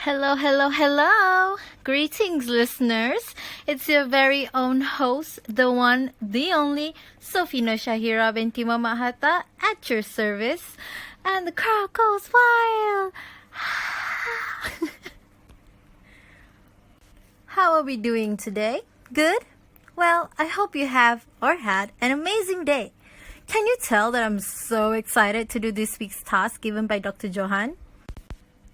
Hello, hello, hello! Greetings, listeners! It's your very own host, the one, the only, Sofino Shahira binti Mamahata, at your service. And the crowd goes wild! How are we doing today? Good? Well, I hope you have or had an amazing day. Can you tell that I'm so excited to do this week's task given by Dr. Johan?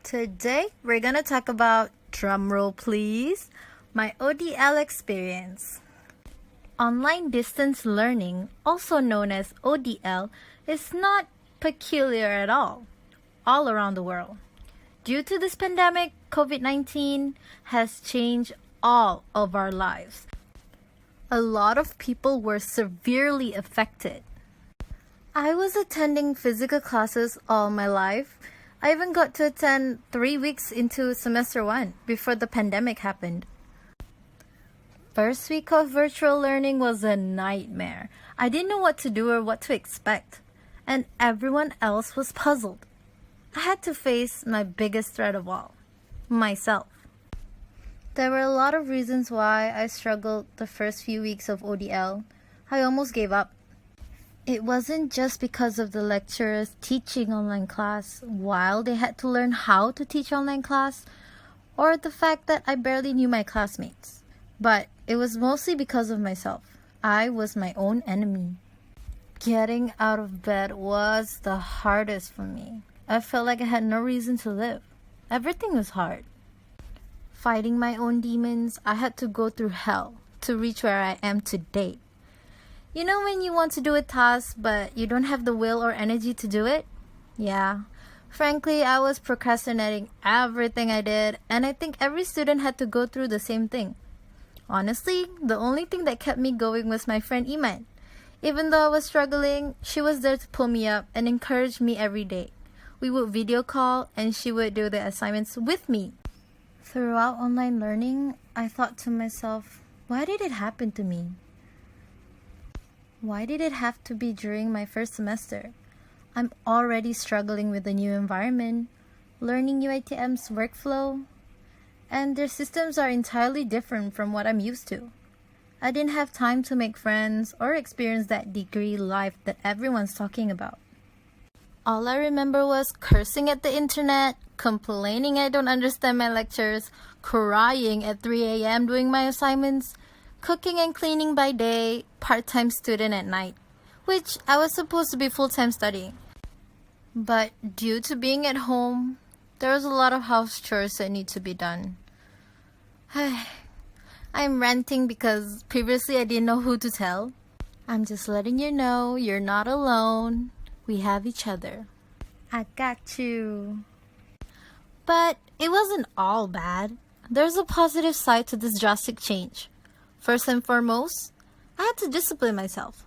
Today, we're going to talk about, drumroll please, my ODL experience. Online distance learning, also known as ODL, is not peculiar at all around the world. Due to this pandemic, COVID-19 has changed all of our lives. A lot of people were severely affected. I was attending physical classes all my life. I even got to attend 3 weeks into semester 1 before the pandemic happened. First week of virtual learning was a nightmare. I didn't know what to do or what to expect, and everyone else was puzzled. I had to face my biggest threat of all, myself. There were a lot of reasons why I struggled the first few weeks of ODL. I almost gave up. It wasn't just because of the lecturers teaching online class while they had to learn how to teach online class, or the fact that I barely knew my classmates, but it was mostly because of myself. I was my own enemy. Getting out of bed was the hardest for me. I felt like I had no reason to live. Everything was hard. Fighting my own demons, I had to go through hell to reach where I am today. You know when you want to do a task, but you don't have the will or energy to do it? Yeah. Frankly, I was procrastinating everything I did, and I think every student had to go through the same thing. Honestly, the only thing that kept me going was my friend Iman. Even though I was struggling, she was there to pull me up and encourage me every day. We would video call, and she would do the assignments with me. Throughout online learning, I thought to myself, why did it happen to me? Why did it have to be during my first semester? I'm already struggling with the new environment, learning UITM's workflow, and their systems are entirely different from what I'm used to. I didn't have time to make friends or experience that degree life that everyone's talking about. All I remember was cursing at the internet, complaining I don't understand my lectures, crying at 3 a.m. doing my assignments, cooking and cleaning by day, part-time student at night, which I was supposed to be full-time studying. But due to being at home, there was a lot of house chores that need to be done. I'm ranting because previously I didn't know who to tell. I'm just letting you know you're not alone. We have each other. I got you. But it wasn't all bad. There's a positive side to this drastic change. First and foremost, I had to discipline myself.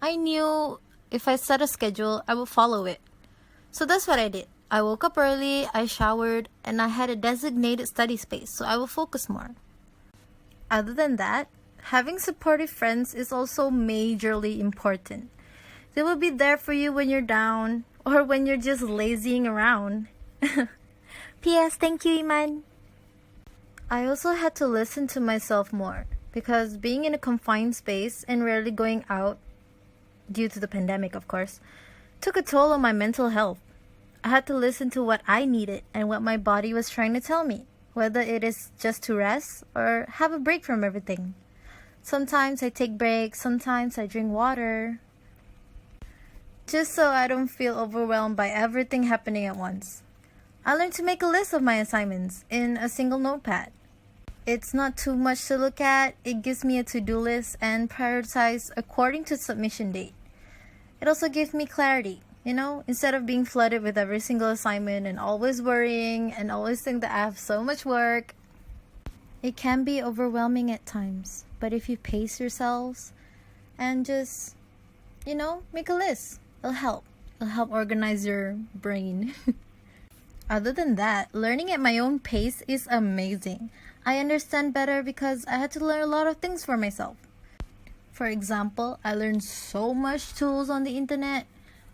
I knew if I set a schedule, I would follow it. So that's what I did. I woke up early, I showered, and I had a designated study space, so I will focus more. Other than that, having supportive friends is also majorly important. They will be there for you when you're down or when you're just lazying around. P.S. Thank you, Iman. I also had to listen to myself more because being in a confined space and rarely going out, due to the pandemic of course, took a toll on my mental health. I had to listen to what I needed and what my body was trying to tell me, whether it is just to rest or have a break from everything. Sometimes I take breaks, sometimes I drink water, just so I don't feel overwhelmed by everything happening at once. I learned to make a list of my assignments in a single notepad. It's not too much to look at. It gives me a to-do list and prioritize according to submission date. It also gives me clarity, instead of being flooded with every single assignment and always worrying and always think that I have so much work. It can be overwhelming at times, but if you pace yourselves and just, make a list, it'll help. It'll help organize your brain. Other than that, learning at my own pace is amazing. I understand better because I had to learn a lot of things for myself. For example, I learned so much tools on the internet.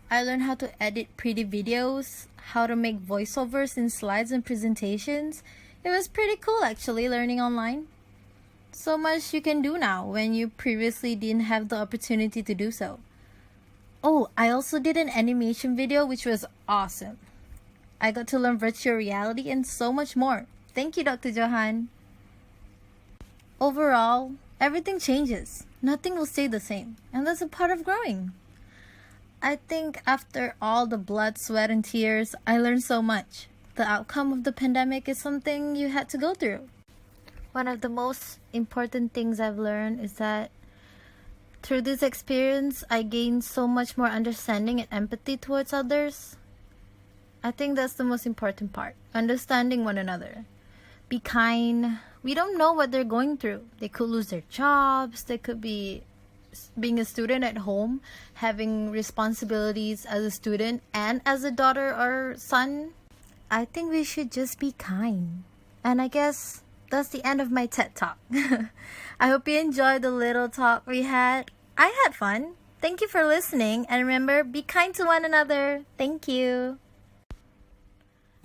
I learned how to edit pretty videos, how to make voiceovers in slides and presentations. It was pretty cool actually learning online. So much you can do now when you previously didn't have the opportunity to do so. Oh, I also did an animation video which was awesome. I got to learn virtual reality and so much more. Thank you, Dr. Johan. Overall, everything changes. Nothing will stay the same, and that's a part of growing. I think after all the blood, sweat, and tears, I learned so much. The outcome of the pandemic is something you had to go through. One of the most important things I've learned is that through this experience, I gained so much more understanding and empathy towards others. I think that's the most important part, understanding one another. Be kind. We don't know what they're going through. They could lose their jobs. They could be being a student at home, having responsibilities as a student and as a daughter or son. I think we should just be kind. And I guess that's the end of my TED Talk. I hope you enjoyed the little talk we had. I had fun. Thank you for listening. And remember, be kind to one another. Thank you.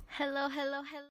Hello, hello, hello.